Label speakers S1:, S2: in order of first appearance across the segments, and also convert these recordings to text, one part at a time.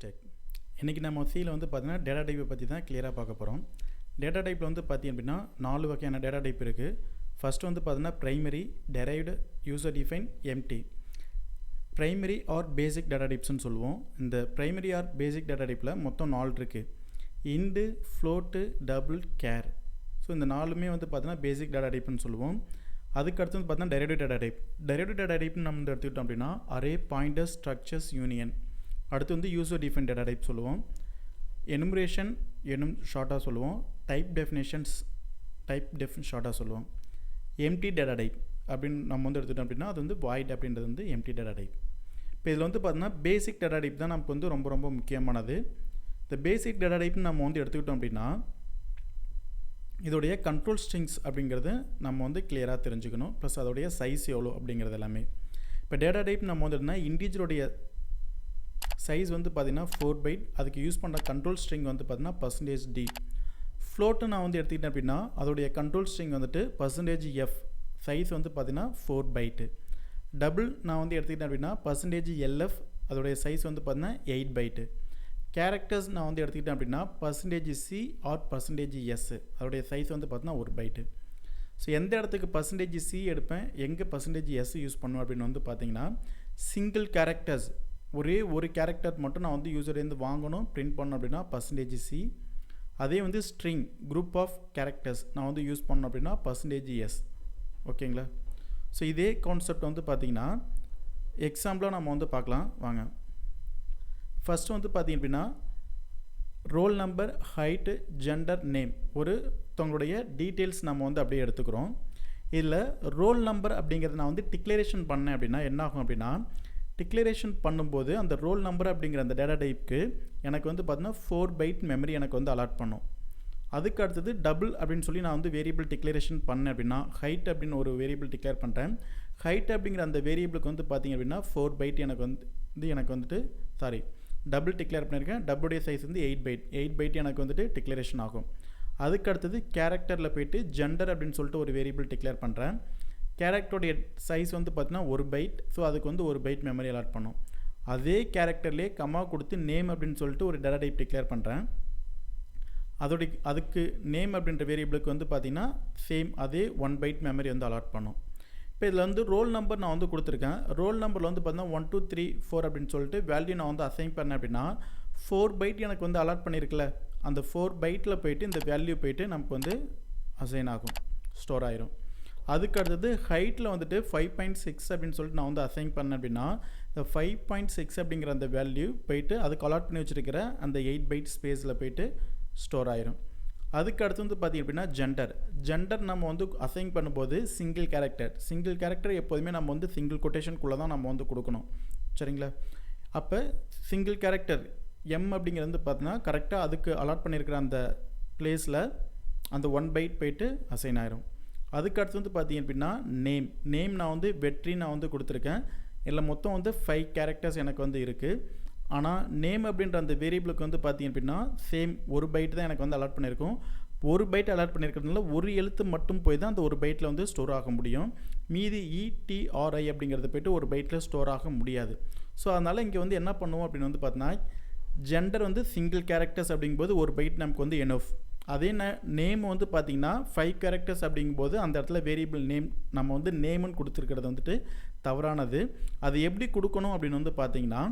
S1: Tech. இன்றைக்கி நம்ம சியில் வந்து பார்த்தீங்கன்னா டேட்டா டைப்பை பற்றி தான் கிளியராக பார்க்க போகிறோம். டேட்டா டைப்பில் வந்து பார்த்திங்க அப்படின்னா 4 வகையான டேட்டா டைப் இருக்குது. ஃபஸ்ட்டு வந்து பார்த்தீங்கன்னா primary, derived, user define, empty. Primary or basic data டைப்ஸ்னு சொல்லுவோம். இந்த ப்ரைமரி ஆர் பேசிக் டேட்டா டைப்பில் மொத்தம் 4 இருக்குது. Into, float, double, care. So இந்த 4மே வந்து பார்த்தீங்கன்னா பேசிக் டேட்டா டைப்னு சொல்லுவோம். அதுக்கு அடுத்து வந்து பார்த்தீங்கன்னா derived data type. Derived data டைப்னு நம்ம எடுத்துக்கிட்டோம் அப்படின்னா அரே, பாயிண்டர்ஸ், ஸ்ட்ரக்சர்ஸ், யூனியன். அடுத்து வந்து யூசர் டிஃபைன் டேட்டா டைப் சொல்லுவோம். எனுமரேஷன் ஷார்ட்டாக சொல்லுவோம். டைப் டெஃபினேஷன்ஸ் ஷார்ட்டாக சொல்லுவோம். எம்டி டேட்டா டைப் அப்படின்னு நம்ம வந்து எடுத்துக்கிட்டோம் அப்படின்னா அது வந்து வாய்ட் அப்படின்றது வந்து எம்டி டேட்டா டைப். இப்போ இதில் வந்து பார்த்தீங்கன்னா பேசிக் டேட்டா டைப் தான் நமக்கு வந்து ரொம்ப ரொம்ப முக்கியமானது. இந்த பேசிக் டேட்டா டைப்னு நம்ம வந்து எடுத்துக்கிட்டோம் அப்படின்னா இதோடைய கண்ட்ரோல் ஸ்ட்ரிங்ஸ் அப்படிங்கிறது நம்ம வந்து கிளியராக தெரிஞ்சுக்கணும். ப்ளஸ் அதோடைய சைஸ் எவ்வளோ அப்படிங்கிறது எல்லாமே. இப்போ டேட்டா டைப் நம்ம வந்து என்ன இன்டீஜருடைய சைஸ் வந்து பார்த்திங்கன்னா 4 பைட். அதுக்கு யூஸ் பண்ணுற கண்ட்ரோல் ஸ்ட்ரிங் வந்து பார்த்திங்கன்னா %d. ஃப்ளோட்டு நான் வந்து எடுத்துக்கிட்டேன் அப்படின்னா அதோடைய கண்ட்ரோல் ஸ்ட்ரிங் வந்துட்டு %f. சைஸ் வந்து பார்த்திங்கன்னா 4 பைட்டு. டபுள் நான் வந்து எடுத்துக்கிட்டேன் அப்படின்னா %lf. அதோடைய சைஸ் வந்து பார்த்திங்கன்னா 8 பைட்டு. கேரக்டர்ஸ் நான் வந்து எடுத்துக்கிட்டேன் அப்படின்னா %c ஆர் %s. அதோடைய சைஸ் வந்து பார்த்திங்கன்னா 1 பைட்டு. ஸோ எந்த இடத்துக்கு %c எடுப்பேன், எங்கே %s யூஸ் பண்ணுவேன் அப்படின்னு வந்து பார்த்திங்கன்னா சிங்கிள் கேரக்டர்ஸ், ஒரே ஒரு கேரக்டர் மட்டும் நான் வந்து யூசர்லேருந்து வாங்கணும் பிரிண்ட் பண்ணணும் அப்படின்னா %c. அதே வந்து ஸ்ட்ரிங் குரூப் ஆஃப் கேரக்டர்ஸ் நான் வந்து யூஸ் பண்ணணும் அப்படின்னா %s. ஓகேங்களா? ஸோ இதே கான்செப்ட் வந்து பார்த்திங்கன்னா எக்ஸாம்பிளாக நம்ம வந்து பார்க்கலாம் வாங்க. ஃபஸ்ட்டு வந்து பார்த்திங்க அப்படின்னா roll number, height, gender, name ஒருத்தவங்களுடைய டீட்டெயில்ஸ் நம்ம வந்து அப்படியே எடுத்துக்கிறோம். இதில் ரோல் நம்பர் அப்படிங்கிறத நான் வந்து டிக்ளரேஷன் பண்ணேன் அப்படின்னா என்ன ஆகும் அப்படின்னா டிக்ளரேஷன் பண்ணும்போது அந்த ரோல் நம்பர் அப்படிங்கிற அந்த டேட்டா டைப்புக்கு எனக்கு வந்து பார்த்தீங்கன்னா 4 பைட் மெமரி எனக்கு வந்து அலாட் பண்ணும். அதுக்கு அடுத்தது டபுள் அப்படின்னு சொல்லி நான் வந்து வேரியபிள் டிக்ளரேஷன் பண்ணேன் அப்படின்னா ஹைட் அப்படின்னு ஒரு வேரியபிள் டிக்ளேர் பண்ணுறேன். ஹைட் அப்படிங்கிற அந்த வேரியபிளுக்கு வந்து பார்த்திங்க அப்படின்னா 4 பைட் எனக்கு வந்துட்டு டபுள் டிக்ளேர் பண்ணியிருக்கேன். டபுளுடைய சைஸ் வந்து 8 பைட். 8 பைட் எனக்கு வந்துட்டு டிக்ளரேஷன் ஆகும். அதுக்கு அடுத்தது கேரக்டரில் போய்ட்டு ஜெண்டர் அப்படின்னு சொல்லிட்டு ஒரு வேரியபிள் டிக்ளேர் பண்ணுறேன். கேரக்டருடைய சைஸ் வந்து பார்த்தீங்கன்னா 1 பைட். ஸோ அதுக்கு வந்து 1 பைட் மெமரி அலாட் பண்ணும். அதே கேரக்டர்லேயே கமா கொடுத்து நேம் அப்படின்னு சொல்லிட்டு ஒரு டேட்டா டைப் டிக்ளேர் பண்ணுறேன். அதுக்கு நேம் அப்படின்ற வேரியபிளுக்கு வந்து பார்த்திங்கன்னா சேம் அதே 1 பைட் மெமரி வந்து அலாட் பண்ணும். இப்போ இதில் வந்து ரோல் நம்பர் நான் வந்து கொடுத்துருக்கேன். ரோல் நம்பரில் வந்து பார்த்தீங்கன்னா 1 2 3 4 அப்படின்னு சொல்லிட்டு வேல்யூ நான் வந்து அசைன் பண்ணேன் அப்படின்னா 4 பைட் எனக்கு வந்து அலாட் பண்ணியிருக்கல, அந்த 4 பைட்டில் போய்ட்டு இந்த வேல்யூ போய்ட்டு நமக்கு வந்து அசைன் ஆகும், ஸ்டோர் ஆயிரும். அதுக்கு அடுத்தது ஹைட்டில் வந்துட்டு 5.6 அப்படின்னு சொல்லிட்டு நான் வந்து அசைன் பண்ணேன் அப்படின்னா இந்த 5.6 அப்படிங்கிற அந்த வேல்யூ போய்ட்டு அதுக்கு அலாட் பண்ணி வச்சுருக்கிற அந்த 8 பைட் ஸ்பேஸில் போய்ட்டு ஸ்டோர் ஆயிரும். அதுக்கு அடுத்து வந்து பார்த்திங்க அப்படின்னா ஜெண்டர் நம்ம வந்து அசைன் பண்ணும்போது சிங்கிள் கேரக்டர் எப்போதுமே நம்ம வந்து சிங்கிள் கொட்டேஷனுக்குள்ளே தான் நம்ம வந்து கொடுக்கணும். சரிங்களா? அப்போ சிங்கிள் கேரக்டர் எம் அப்படிங்கிறது வந்து பார்த்தீங்கன்னா கரெக்டாக அதுக்கு அலாட் பண்ணியிருக்கிற அந்த பிளேஸில் அந்த 1 பைட் போய்ட்டு அசைன் ஆயிரும். அதுக்கு அடுத்து வந்து பார்த்திங்க அப்படின்னா நேம் நான் வந்து வெற்றி நான் வந்து கொடுத்துருக்கேன். இதில் மொத்தம் வந்து 5 கேரக்டர்ஸ் எனக்கு வந்து இருக்குது. ஆனால் நேம் அப்படின்ற அந்த வேரியபிளுக்கு வந்து பார்த்திங்க அப்படின்னா சேம் 1 பைட் தான் எனக்கு வந்து அலாட் பண்ணியிருக்கோம். 1 பைட் அலாட் பண்ணியிருக்கிறதுனால ஒரு எழுத்து மட்டும் போய் தான் அந்த 1 பைட்டில் வந்து ஸ்டோர் ஆக முடியும். மீதி ETRI அப்படிங்கிறது போய்ட்டு 1 பைட்டில் ஸ்டோர் ஆக முடியாது. ஸோ அதனால் இங்கே வந்து என்ன பண்ணுவோம் அப்படின்னு வந்து பார்த்தீங்கன்னா ஜெண்டர் வந்து சிங்கிள் கேரக்டர்ஸ் அப்படிங்கும்போது 1 பைட் நமக்கு வந்து எனஃப். அதே நேம் வந்து பார்த்திங்கன்னா 5 கேரக்டர்ஸ் அப்படிங்கும்போது அந்த இடத்துல வேரியபிள் நேம் நம்ம வந்து நேம்னு கொடுத்துருக்கிறது வந்துட்டு தவறானது. அது எப்படி கொடுக்கணும் அப்படின்னு வந்து பார்த்திங்கன்னா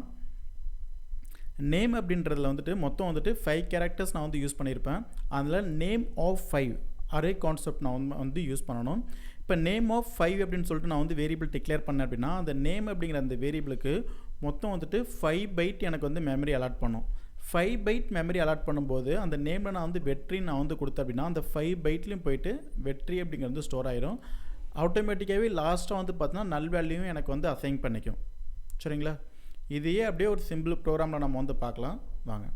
S1: நேம் அப்படின்றதுல வந்துட்டு மொத்தம் வந்துட்டு 5 கேரக்டர்ஸ் நான் வந்து யூஸ் பண்ணியிருப்பேன். அதில் நேம் ஆஃப் 5 அரே கான்செப்ட் நான் வந்து யூஸ் பண்ணணும். இப்போ நேம் ஆஃப் 5 அப்படின்னு சொல்லிட்டு நான் வந்து வேரியபிள் டிக்ளேர் பண்ணேன் அப்படின்னா அந்த நேம் அப்படிங்கிற அந்த வேரியபிளுக்கு மொத்தம் வந்துட்டு 5 பைட் எனக்கு வந்து மெமரி அலாட் பண்ணும். 5 பைட் மெமரி அலாட் பண்ணும்போது அந்த நேமில் நான் வந்து வெற்றி நான் வந்து கொடுத்தேன் அப்படின்னா அந்த 5 பைட்லேயும் போயிட்டு வெற்றி அப்படிங்கிறது ஸ்டோர் ஆயிரும். ஆட்டோமேட்டிக்காகவே லாஸ்ட்டாக வந்து பார்த்தீங்கன்னா நல் வேல்யூவும் எனக்கு வந்து அசைன் பண்ணிக்கும். சரிங்களா? இதையே அப்படியே ஒரு சிம்பிள் ப்ரோக்ராமில் நம்ம வந்து பார்க்கலாம் வாங்க.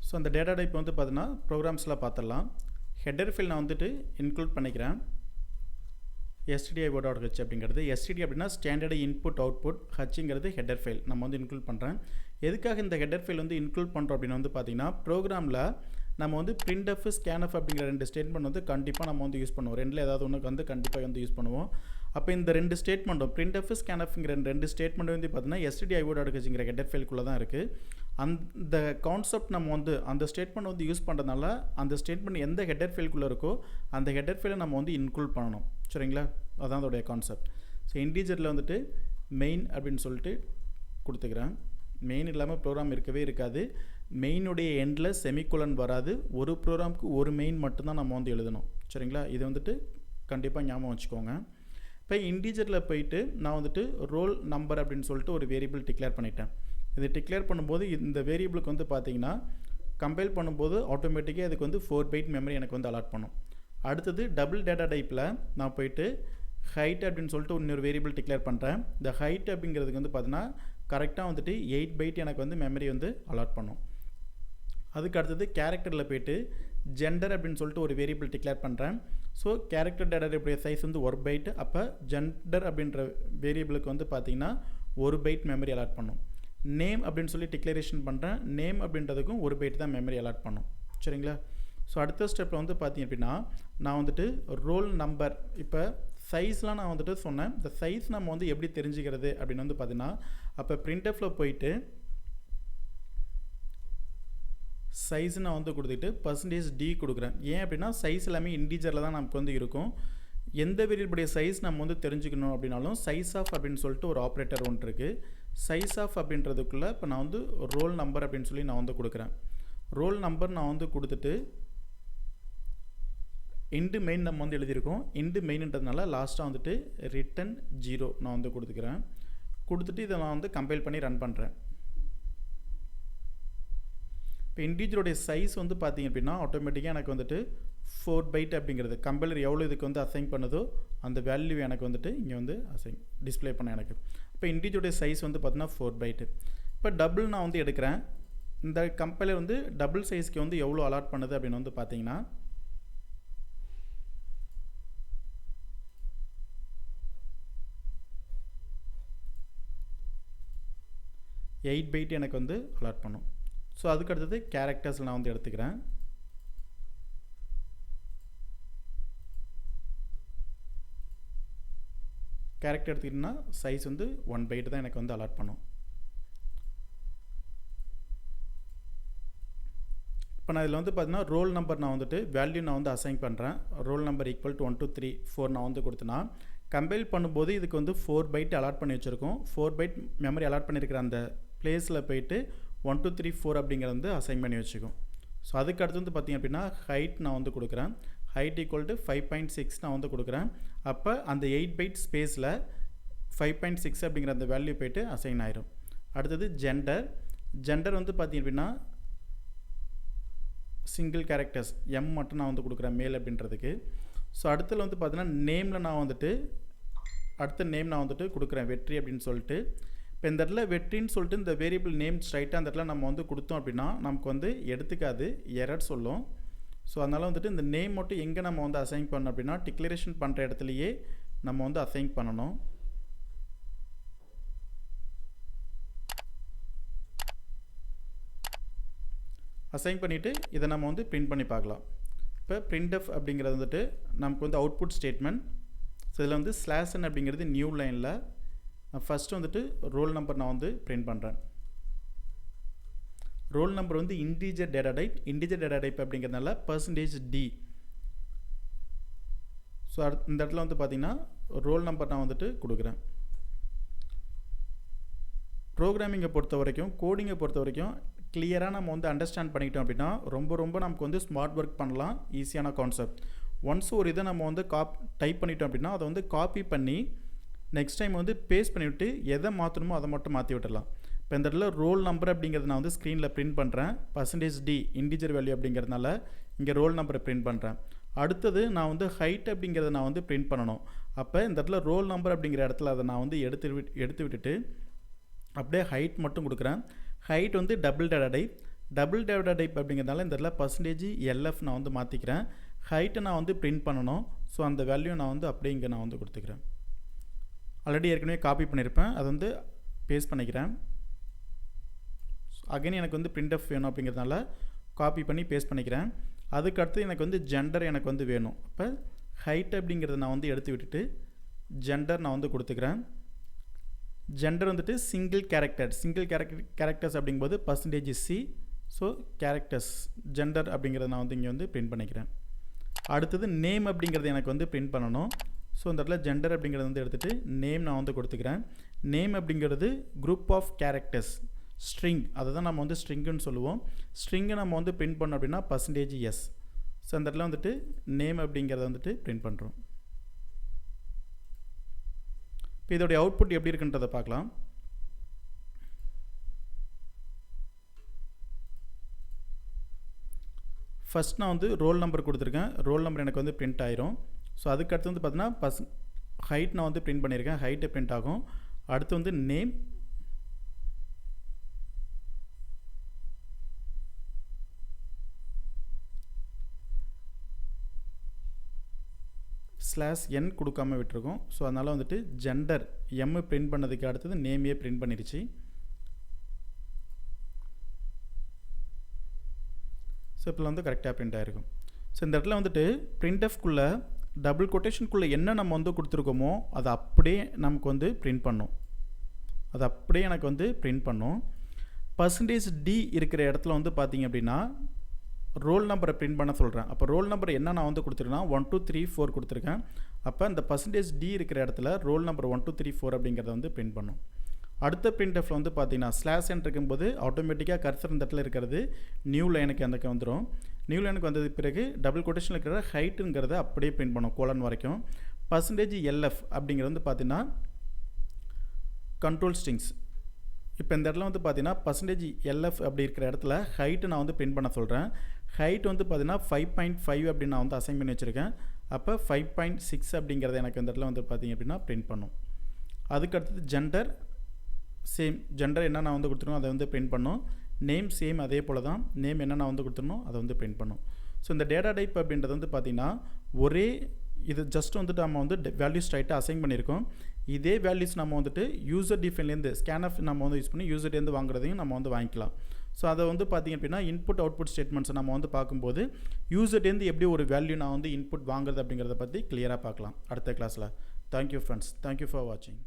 S1: ஸோ அந்த டேட்டா டைப் வந்து பார்த்தீங்கன்னா ப்ரோக்ராம்ஸில் பார்த்துடலாம். ஹெட்டர் ஃபைல் நான் வந்துட்டு இன்க்ளூட் பண்ணிக்கிறேன். stdio.h அப்படிங்கிறது std அப்படின்னா ஸ்டாண்டர்டு இன்புட் அவுட்புட், ஹச்சுங்கிறது ஹெட்டர் ஃபைல் நம்ம வந்து இன்க்ளூட் பண்ணுறேன். எதுக்காக இந்த ஹெட்டர் ஃபைல் வந்து இன்க்ளூட் பண்ணுறோம் அப்படின்னு வந்து பார்த்திங்கன்னா ப்ரோக்ராமில் நம்ம வந்து printf, scanf அப்படிங்கிற 2 ஸ்டேட்மெண்ட் வந்து கண்டிப்பாக நம்ம வந்து யூஸ் பண்ணுவோம். ரெண்டில் ஏதாவது ஒன்றுக்கு வந்து கண்டிப்பாக வந்து யூஸ் பண்ணுவோம். அப்போ இந்த ரெண்டு ஸ்டேட்மெண்ட்டும் printf scanfங்கிற ரெண்டு ஸ்டேட்மெண்ட் வந்து பார்த்தீங்கன்னா stdio.hங்கிற ஹெடர் ஃபைலுக்குள்ளே தான் இருக்குது. அந்த கான்செப்ட் நம்ம வந்து அந்த ஸ்டேட்மெண்ட் வந்து யூஸ் பண்ணுறதுனால அந்த ஸ்டேட்மெண்ட் எந்த ஹெடர் ஃபைலுக்குள்ளே இருக்கோ அந்த ஹெடர் ஃபைலை நம்ம வந்து இன்க்ளூட் பண்ணணும். சரிங்களா, அதான் அதோடைய கான்செப்ட். ஸோ இன்டீஜரில் வந்துட்டு மெயின் அப்படின்னு சொல்லிட்டு கொடுத்துக்கிறேன். மெயின் இல்லாமல் ப்ரோக்ராம் இருக்கவே இருக்காது. மெயினுடைய எண்டில் செமிகோலன் வராது. ஒரு ப்ரோக்ராமுக்கு ஒரு மெயின் மட்டும்தான் நம்ம வந்து எழுதணும். சரிங்களா, இது வந்துட்டு கண்டிப்பாக ஞாபகம் வச்சுக்கோங்க. இப்போ இன்டீஜரில் போயிட்டு நான் வந்துட்டு ரோல் நம்பர் அப்படின்னு சொல்லிட்டு ஒரு வேரியபிள் டிக்ளேர் பண்ணிட்டேன். இது டிக்ளேர் பண்ணும்போது இந்த வேரியபிளுக்கு வந்து பார்த்தீங்கன்னா கம்பைல் பண்ணும்போது ஆட்டோமேட்டிக்காக இதுக்கு வந்து 4 பைட் மெமரி எனக்கு வந்து அலாட் பண்ணும். அடுத்தது டபுள் டேட்டா டைப்பில் நான் போயிட்டு ஹைட் அப்படின்னு சொல்லிட்டு இன்னொரு வேரியபிள் டிக்ளேர் பண்ணுறேன். இந்த ஹைட் அப்படிங்கிறதுக்கு வந்து பார்த்தீங்கன்னா கரெக்டாக வந்துட்டு 8 பைட் எனக்கு வந்து மெமரி வந்து அலாட் பண்ணும். அதுக்கு அடுத்தது கேரக்டரில் போய்ட்டு ஜெண்டர் அப்படின்னு சொல்லிட்டு ஒரு வேரியபிள் டிக்ளேர் பண்ணுறேன். ஸோ கேரக்டர் டேட்டாவுடைய சைஸ் வந்து 1 பைட். அப்போ ஜெண்டர் அப்படின்ற வேரியபிளுக்கு வந்து பார்த்திங்கன்னா 1 பைட் மெமரி அலாட் பண்ணும். நேம் அப்படின்னு சொல்லி டிக்ளரேஷன் பண்ணுறேன். நேம் அப்படின்றதுக்கும் 1 பைட் தான் மெமரி அலாட் பண்ணும். சரிங்களா, ஸோ அடுத்த ஸ்டெப்பில் வந்து பார்த்திங்க அப்படின்னா நான் வந்துட்டு ரோல் நம்பர் இப்போ சைஸ்லாம் நான் வந்துட்டு சொன்னேன். இந்த சைஸ் நம்ம வந்து எப்படி தெரிஞ்சுக்கிறது அப்படின்னு வந்து பார்த்தீங்கன்னா அப்போ printfல போயிட்டு சைஸ் நான் வந்து கொடுத்துட்டு %d கொடுக்குறேன். ஏன் அப்படின்னா சைஸ் எல்லாமே இன்டீஜரில் தான் நமக்கு வந்து இருக்கும். எந்த வேரியபிளுடைய சைஸ் நம்ம வந்து தெரிஞ்சுக்கணும் அப்படின்னாலும் சைஸ் ஆஃப் அப்படின்னு சொல்லிட்டு ஒரு ஆப்ரேட்டர் ஒன்று இருக்குது. சைஸ் ஆஃப் அப்படின்றதுக்குள்ளே இப்போ நான் வந்து ரோல் நம்பர் அப்படின்னு சொல்லி நான் வந்து கொடுக்குறேன். ரோல் நம்பர் நான் வந்து கொடுத்துட்டு இண்டு மெயின் நம்ம வந்து எழுதியிருக்கோம். இண்டு மெயின்ன்றதுனால லாஸ்ட்டாக வந்துட்டு ரிட்டன் 0 நான் வந்து கொடுத்துக்கிறேன். கொடுத்துட்டு இதை நான் வந்து கம்பைல் பண்ணி ரன் பண்ணுறேன். இப்போ இன்டீஜருடைய சைஸ் வந்து பார்த்திங்க அப்படின்னா ஆட்டோமேட்டிக்காக எனக்கு வந்துட்டு 4 பைட் அப்படிங்கிறது கம்பைலர் எவ்வளோ இதுக்கு வந்து அசைன் பண்ணுதோ அந்த வேல்யூ எனக்கு வந்துட்டு இங்கே வந்து டிஸ்பிளே பண்ண எனக்கு. இப்போ இன்டீஜருடைய சைஸ் வந்து பார்த்தீங்கன்னா 4 பைட்டு. இப்போ டபுள் நான் வந்து எடுக்கிறேன். இந்த கம்பைலர் வந்து டபுள் சைஸ்க்கு வந்து எவ்வளோ அலாட் பண்ணுது அப்படின்னு வந்து பார்த்தீங்கன்னா 8 பைட் எனக்கு வந்து அலாட் பண்ணும். ஸோ அதுக்கு அடுத்தது கேரக்டர்ஸ் நான் வந்து எடுத்துக்கிறேன். கேரக்டர் எடுத்துக்கிட்டோன்னா சைஸ் வந்து 1 பைட் தான் எனக்கு வந்து அலாட் பண்ணும். இப்போ நான் இதில் வந்து பார்த்தீங்கன்னா ரோல் நம்பர் நான் வந்துட்டு வேல்யூ நான் வந்து அசைன் பண்ணுறேன். ரோல் நம்பர் = 1 2 3 4 நான் வந்து கொடுத்தேன்னா கம்பைல் பண்ணும்போது இதுக்கு வந்து 4 பைட் அலாட் பண்ணி வச்சுருக்கோம். 4 பைட் மெமரி அலாட் பண்ணியிருக்கிற அந்த பிளேஸில் போயிட்டு 1 2 3 4 அப்படிங்கிறது வந்து அசைன் பண்ணி வச்சுக்கும். ஸோ அதுக்கு அடுத்து வந்து பார்த்திங்க அப்படின்னா ஹைட் நான் வந்து கொடுக்குறேன். ஹைட் = 5.6 நான் வந்து கொடுக்குறேன். அப்போ அந்த 8 பைட் ஸ்பேஸில் 5.6 அப்படிங்கிற அந்த வேல்யூ போய்ட்டு அசைன் ஆயிரும். அடுத்தது ஜெண்டர் வந்து பார்த்திங்க அப்படின்னா சிங்கிள் கேரக்டர்ஸ் எம் மட்டும் நான் வந்து கொடுக்குறேன் மேல் அப்படின்றதுக்கு. ஸோ அடுத்தது வந்து பார்த்தீங்கன்னா நேமில் நான் வந்துட்டு அடுத்த நேம் நான் வந்துட்டு கொடுக்குறேன் வெற்றி அப்படின்னு சொல்லிட்டு. இப்போ இந்த இடத்துல வெற்றின்னு சொல்லிட்டு இந்த வேரியபிள் நேம் ஸ்ட்ரைட்டாக அந்த இடத்துல நம்ம வந்து கொடுத்தோம் அப்படின்னா நமக்கு வந்து எடுத்துக்காது, எரர் சொல்லும். ஸோ அதனால் வந்துட்டு இந்த நேம் மட்டும் எங்கே நம்ம வந்து அசைன் பண்ணணும் அப்படின்னா டிக்ளரேஷன் பண்ணுற இடத்துலையே நம்ம வந்து அசைன் பண்ணணும். அசைன் பண்ணிவிட்டு இதை நம்ம வந்து பிரிண்ட் பண்ணி பார்க்கலாம். இப்போ printf அப்படிங்கிறது வந்துட்டு நமக்கு வந்து அவுட்புட் ஸ்டேட்மெண்ட். ஸோ இதில் வந்து /n அப்படிங்கிறது நியூ லைனில் நான் ஃபஸ்ட்டு வந்துட்டு ரோல் நம்பர் நான் வந்து பிரிண்ட் பண்ணுறேன். ரோல் நம்பர் வந்து இன்டீஜர் டேட்டா டைப் அப்படிங்கிறதுனால %d. ஸோ இந்த இடத்துல வந்து பார்த்திங்கன்னா ரோல் நம்பர் நான் வந்துட்டு கொடுக்குறேன். ப்ரோக்ராமிங்கை பொறுத்த வரைக்கும் கோடிங்கை பொறுத்த வரைக்கும் கிளியராக நம்ம வந்து அண்டர்ஸ்டாண்ட் பண்ணிக்கிட்டோம் அப்படின்னா ரொம்ப நமக்கு வந்து ஸ்மார்ட் ஒர்க் பண்ணலாம். ஈஸியான கான்செப்ட். ஒன்ஸ் ஒரு இதை நம்ம வந்து டைப் பண்ணிட்டோம் அப்படின்னா அதை வந்து காப்பி பண்ணி நெக்ஸ்ட் டைம் வந்து பேஸ்ட் பண்ணிவிட்டு எதை மாற்றணுமோ அதை மட்டும் மாற்றி விட்டுடலாம். இப்போ இந்த இடத்துல ரோல் நம்பர் அப்படிங்கிறது நான் வந்து ஸ்க்ரீனில் பிரிண்ட் பண்ணுறேன். %d இன்டிஜர் வேல்யூ அப்படிங்கிறதுனால இங்கே ரோல் நம்பரை பிரிண்ட் பண்ணுறேன். அடுத்தது நான் வந்து ஹைட் அப்படிங்கிறத நான் வந்து பிரிண்ட் பண்ணணும். அப்போ இந்த இடத்துல ரோல் நம்பர் அப்படிங்கிற இடத்துல அதை நான் வந்து எடுத்து விட்டுட்டு அப்படியே ஹைட் மட்டும் கொடுக்குறேன். ஹைட் வந்து டபுள் டேட்டா டைப் அப்படிங்கிறதுனால இந்த இடத்துல %lf நான் வந்து மாற்றிக்கிறேன். ஹைட்டை நான் வந்து பிரிண்ட் பண்ணணும். ஸோ அந்த வேல்யூ நான் வந்து அப்படியே இங்கே நான் வந்து கொடுத்துக்கிறேன். ஆல்ரெடி ஏற்கனவே காப்பி பண்ணியிருப்பேன், அதை வந்து பேஸ்ட் பண்ணிக்கிறேன். அகைன் எனக்கு வந்து printf வேணும் அப்படிங்கிறதுனால காப்பி பண்ணி பேஸ்ட் பண்ணிக்கிறேன். அதுக்கடுத்து எனக்கு வந்து ஜெண்டர் எனக்கு வந்து வேணும். அப்போ ஹைட் அப்படிங்கிறத நான் வந்து எடுத்து விட்டுட்டு ஜெண்டர் நான் வந்து கொடுத்துக்கிறேன். ஜெண்டர் வந்துட்டு சிங்கிள் கேரக்டர்ஸ் அப்படிங்கும்போது percentage C. So characters gender அப்படிங்கிறத நான் வந்து இங்கே வந்து பிரிண்ட் பண்ணிக்கிறேன். அடுத்தது நேம் அப்படிங்கிறது எனக்கு வந்து பிரிண்ட் பண்ணணும். ஸோ இந்த இடத்துல ஜெண்டர் அப்படிங்கிறத வந்து எடுத்துகிட்டு நேம் நான் வந்து கொடுத்துக்கிறேன். நேம் அப்படிங்கிறது குரூப் ஆஃப் கேரக்டர்ஸ் ஸ்ட்ரிங், அதை தான் நம்ம வந்து ஸ்ட்ரிங்குன்னு சொல்லுவோம். ஸ்ட்ரிங்கை நம்ம வந்து பிரிண்ட் பண்ணோம் அப்படின்னா பர்சன்டேஜ் எஸ். ஸோ அந்த இடத்துல வந்துட்டு நேம் அப்படிங்கிறத வந்துட்டு பிரிண்ட் பண்ணுறோம். இப்போ இதோடைய அவுட்புட் எப்படி இருக்குன்றதை பார்க்கலாம். ஃபஸ்ட் நான் வந்து ரோல் நம்பர் கொடுத்துருக்கேன். ரோல் நம்பர் எனக்கு வந்து பிரிண்ட் ஆயிரும். ஸோ அதுக்கு அடுத்து வந்து பார்த்தீங்கன்னா ஹைட் நான் வந்து பிரிண்ட் பண்ணியிருக்கேன். ஹைட்டு பிரிண்ட் ஆகும். அடுத்து வந்து நேம், /n கொடுக்காம விட்டுருக்கோம். ஸோ அதனால் வந்துட்டு ஜெண்டர் எம் பிரிண்ட் பண்ணதுக்கு அடுத்தது நேமையே பிரிண்ட் பண்ணிருச்சு. ஸோ இப்போ வந்து கரெக்டாக பிரிண்ட் ஆகிருக்கும். ஸோ இந்த இடத்துல வந்துட்டு பிரிண்ட்எஃப்குள்ளே டபுள் கொட்டேஷனுக்குள்ளே என்ன நம்ம வந்து கொடுத்துருக்கோமோ அதை அப்படியே நமக்கு வந்து பிரிண்ட் பண்ணும். அது அப்படியே எனக்கு வந்து பிரிண்ட் பண்ணும். பர்சன்டேஜ் டி இருக்கிற இடத்துல வந்து பார்த்திங்க அப்படின்னா ரோல் நம்பரை பிரிண்ட் பண்ண சொல்கிறேன். அப்போ ரோல் நம்பர் என்ன நான் வந்து கொடுத்துருக்கேன்னா 1 2 3 4 கொடுத்துருக்கேன். அப்போ இந்த பர்சன்டேஜ் டி இருக்கிற இடத்துல ரோல் நம்பர் 1 2 3 4 அப்படிங்கிறத வந்து பிரிண்ட் பண்ணும். அடுத்த பிரிண்ட்எஃப்ல வந்து பார்த்தீங்கன்னா /n இருக்கும்போது ஆட்டோமேட்டிக்காக கர்சர் இந்த இடத்துல இருக்கிறது நியூ லைனுக்கு அந்த வந்துடும். நியூ லைனுக்கு வந்தது பிறகு டபுள் கொட்டேஷனில் இருக்கிற ஹைட்டுங்கிறத அப்படியே பிரிண்ட் பண்ணும் கோலன் வரைக்கும். பர்சன்டேஜ் எல்எஃப் அப்படிங்கிறது வந்து பார்த்தீங்கன்னா கண்ட்ரோல் ஸ்ட்ரிங்ஸ். இப்போ இந்த இடத்துல வந்து பார்த்தீங்கன்னா பர்சன்டேஜ் எல்எஃப் அப்படி இருக்கிற இடத்துல ஹைட்டு நான் வந்து பிரிண்ட் பண்ண சொல்கிறேன். ஹைட் வந்து பார்த்தீங்கன்னா 5.5 அப்படின்னு நான் வந்து அசைன் பண்ணி வச்சுருக்கேன். அப்போ 5.6 அப்படிங்கிறத எனக்கு இந்த இடத்துல வந்து பார்த்தீங்க அப்படின்னா பிரிண்ட் பண்ணும். அதுக்கடுத்தது ஜெண்டர் சேம், ஜெண்டர் என்ன நான் வந்து கொடுத்துருனோ அதை வந்து பிரிண்ட் பண்ணும். நேம் சேம் அதே போல் தான், நேம் என்ன நான் வந்து கொடுத்துருனோ அதை வந்து பிரிண்ட் பண்ணும். ஸோ இந்த டேட்டா டைப் அப்படின்றது வந்து பார்த்திங்கன்னா ஒரே இது ஜஸ்ட் வந்துட்டு நம்ம வந்து வேல்யூஸ் ரைட்டாக அசைன் பண்ணியிருக்கோம். இதே வேல்யூஸ் நம்ம வந்துட்டு யூசர் டிஃபைன்லேருந்து ஸ்கேன்எஃப் நம்ம வந்து யூஸ் பண்ணி யூசர்லேருந்து வாங்குறதையும் நம்ம வந்து வாங்கிக்கலாம். ஸோ அதை வந்து பார்த்திங்க அப்படின்னா இன்புட் அவுட்புட் ஸ்டேட்மெண்ட்ஸை நம்ம வந்து பார்க்கும்போது யூசர்லேருந்து எப்படி ஒரு வேல்யூ நான் வந்து இன்புட் வாங்குறது அப்படிங்கிறத பற்றி கிளியராக பார்க்கலாம் அடுத்த கிளாஸில். தேங்க்யூ ஃப்ரெண்ட்ஸ், தேங்க்யூ ஃபார் வாட்சிங்.